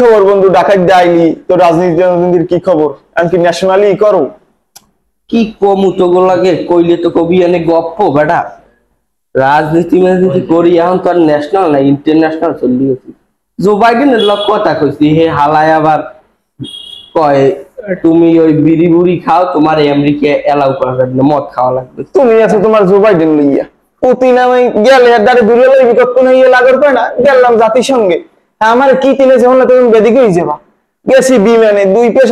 খবর বন্ধু, ঢাকায় আইলি তো রাজনীতির কি খবর? আমি কি ন্যাশনালি করো? কি কমু তো লাগে কইলে তো কবি এনে গপ্প বেটা। রাজনীতি মেজনীতি করি এখন তো আর ন্যাশনাল না ইন্টারন্যাশনাল চলি গেছি। জো বাইডেনের লোক কথা কইছি হে হালায় আবার কয় তুমি ওই বিড়ি বুড়ি খাও তোমার আমেরিকা এলাও করা যাবে না, মদ খাওয়া লাগবে। তুমি আছো তোমার জো বাইডেন লইয়া পুতিন আমি গেলে দাঁড়ে দূরে লইবি কতক্ষণ হইয়া লাগর পায় না গেলাম জাতিসংঘে আমার কি তিনে যেমন তুমি বেদিকে হয়ে যাবা গেছি বিমানে 2 পেশ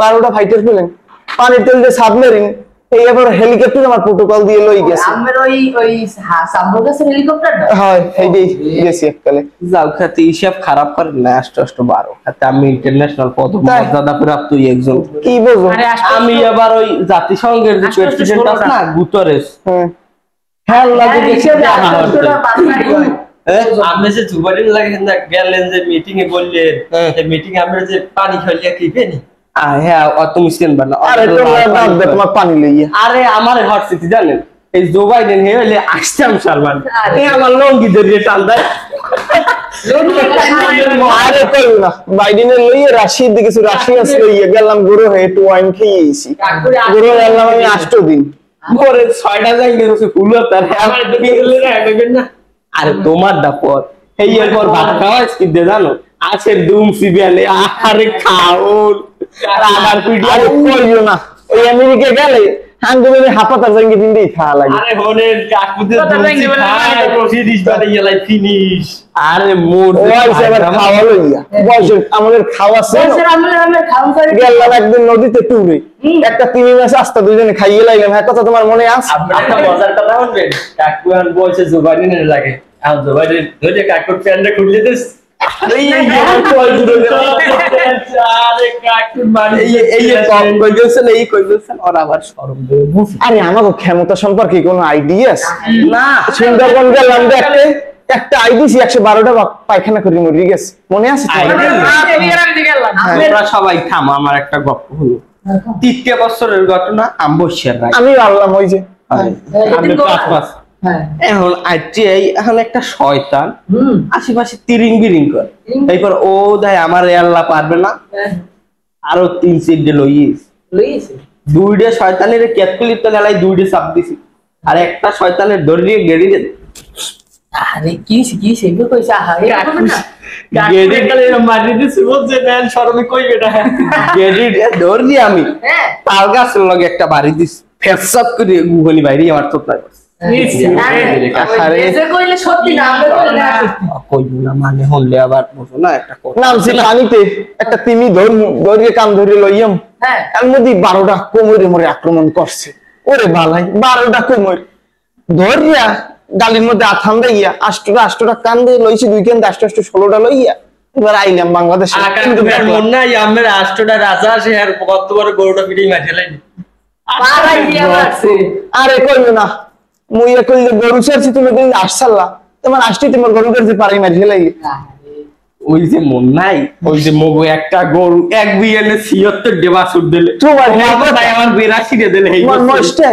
12টা ফাইটার প্লেন পানির তেল দিয়ে সাবমেরিন এই এবার হেলিকপ্টার আমার প্রোটোকল দিয়ে লই গেছে আমার ওই সাবমেরিন হেলিকপ্টারটা হয় এই গেছি এককালে যাও খাতে হিসাব খারাপ করে না 12 খাতে আমি ইন্টারন্যাশনাল পদমর্যাদা প্রাপ্ত একজন কি বুঝো আমি আবার ওই জাতিসংঘের যে প্রেসিডেন্ট আছে না গুতরেস হ্যাঁ লাগে দেখে আপনি যে জুবারিন লাগেন না গেলেন যে মিটিং এ বললেন এই মিটিং এ আমরা যে পানি খাইয়া কি পেনি হ্যাঁ অত মিশন বানা আরে তোমার পানি লইয়া আরে আমার হট সিটি জানেন এই জো বাইডেন হে হইলে আসতাম সালমান এই আমার লঙ্গি ধরিয়ে টান দেয় আরে কই না বাইডেনের লইয়া রাশিয়ার দিকে রাশিয়া লইয়া গেলাম গুরু হে একটু ওয়াইন খেয়েছি গুরু গেলাম আমি 8 দিন পরে 6টা যাই গেছে ফুল তার আমার দিকে গেলে না দেখবেন না আরে তোমার দা পর এই এরপর ভাত খাওয়া কি দে জানো আছে দুম সিবিয়ালে আরে খাওন আবার পিটি আরে কইও না ওই আমেরিকা গেলে হাঙ্গুমের হাপাতার জঙ্গি দিনই খাওয়া লাগে আরে হনে কাকুদের দুধি খায় প্রসিডিস বাড়ি গেলাই ফিনিশ আরে মোর ওই সেবার খাওয়া লইয়া বয়স আমাদের খাওয়া ছিল আমরা খাওয়া করে গেলাম একদিন নদীতে টুরে একটা 3 মাস আস্তা দুজনে খাইয়ে লাইলাম হ্যাঁ কথা তোমার মনে আছে একটা মজার কথা শুনবেন কাকু আর বলছে জুবারিনের লাগে আর জুবারিন ধরে কাকুর প্যান্টটা খুলে দিস এই কই গেছেন আর আবার শরম দেবে আরে আমাকে ক্ষমতা সম্পর্কে কোনো আইডিয়া আছে না সুন্দরবন গেলাম দেখতে একটা আইডিসি 112টা পায়খানা করে মরে গেছে মনে আছে আমরা সবাই থামো আমার একটা গল্প হলো 3 বছরের ঘটনা আম্বসিয়ার রায় আমি বললাম ওই যে আমি 5 মাস এখন এখন একটা শয়তান আশেপাশে তিরিং বিরিং করে তারপর ও দেয় আমার আল্লাহ পারবে না আরো 3-4 লইয়েছে 2টা শয়তানের ক্যালকুলেট তো নেলাই 2টা চাপ দিছি আর একটা শয়তানের দড়িয়ে গেড়ি আরে কি সেগুলো কইছে আরে গেড়ি কালে মারি দিছি বলছে নেন শরমে কইবে না গেড়ি দড়ি আমি তাল গাছের লগে একটা বাড়ি দিস ফেসাত করে গুগনি বাইরে আমার তো প্রায় মানে হলে আবার বুঝো না একটা নামছি পানিতে একটা তিমি ধরিয়ে কান ধরে লইয়াম এর মধ্যে 12টা কোমরে মরে আক্রমণ করছে ওরে ভালাই 12টা কোমর ধরিয়া গালির মধ্যে আথাম দেইয়া 8টা কান দিয়ে লইছি 2 কান 16টা লইয়া এবার আইলাম বাংলাদেশে কিন্তু মন নাই আমার 8টা রাজা সে আর কত বড় গরুটা পিটি মাঠে লাইনি আরে কইও না মুই কই গরু ছাড়ছি তুমি দিন আসছাল্লা তোমার আসছি তোমার গরু করতে পারি মারি ফেলাই ওই যে মন নাই ওই যে মগো একটা গরু এক বিয়ানে 76 ডেবা সুদ দিলে তোমার ভাই আমার 82 রে দিলে এই মস্তে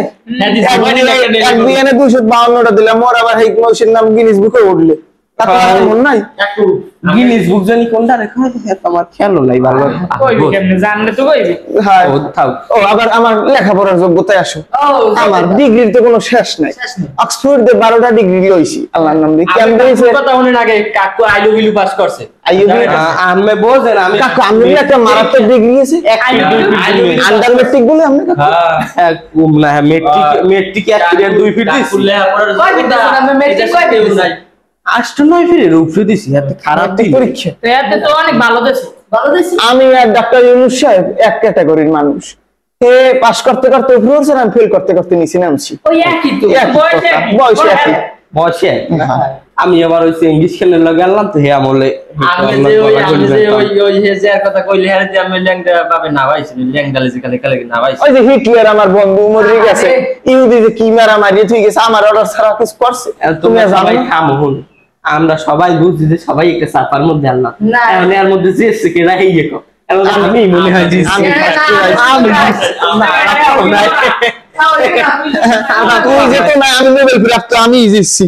এক বিয়ানে 252টা দিলাম মোর আবার এই মৌসির নাম গিনিস বুকে উঠলে তার মন নাই গিনিস বুক জানি কোনটা রেখা আমার খেয়াল নাই ভালো কইবি কেমনে জানলে তো কইবি হ্যাঁ ও থাও ও আবার আমার লেখাপড়ার যোগ্যতায় আসো আমার ডিগ্রির তো কোনো শেষ নাই অক্সফোর্ড দে 12টা ডিগ্রি লইছি আল্লাহর নাম দিয়ে কেন দিয়েছে কথা শুনেন আগে কাকু আইলুবিলু পাস করছে আইয়ুবি আমি বোঝেন আমি কাকু আমি একটা মারাত্মক ডিগ্রি আছে আন্ডার মেট্রিক বলে আমরা হ্যাঁ কুম না মেট্রিক এক ক্লিয়ার 2 ফিট দিছি ফুলে আপনার কই দিতে আমি মেট্রিক কই দিছি নাই 8-9 ফিটের উপরে দিছি এত খারাপ দিই পরীক্ষা এতে তো অনেক ভালো দেছে আমি আর ডাক্তার ইউনুস সাহেব এক ক্যাটাগরির মানুষ হে পাস করতে করতে উপরে উঠছে আমি ফেল করতে করতে নিচে নামছি ওই একই তো বয়স একই বসে আমি আবার ওই ইংলিশ খেলে লাগালাম তো হে আমলে আমি যে ওই যে আর কথা কইলে হ্যাঁ যে আমি ল্যাংডা পাবে না ভাইছিল ল্যাংডালে যে কালে কালে না ভাইছিল ওই যে হিটলার আমার বন্ধু মরে গেছে ইহুদি যে কি মারা মারিয়ে তুই গেছে আমার অর্ডার ছাড়া কিছু করছে তুমি সবাই থামুন আমরা সবাই বুঝি যে সবাই একটা চাপার মধ্যে আল্লাহ এখন এর মধ্যে যে কে রাই গেকো এখন আমি মনে হয় যে আমি তুই যেতে না আমি মোবাইল ফিরাতো আমি জিতছি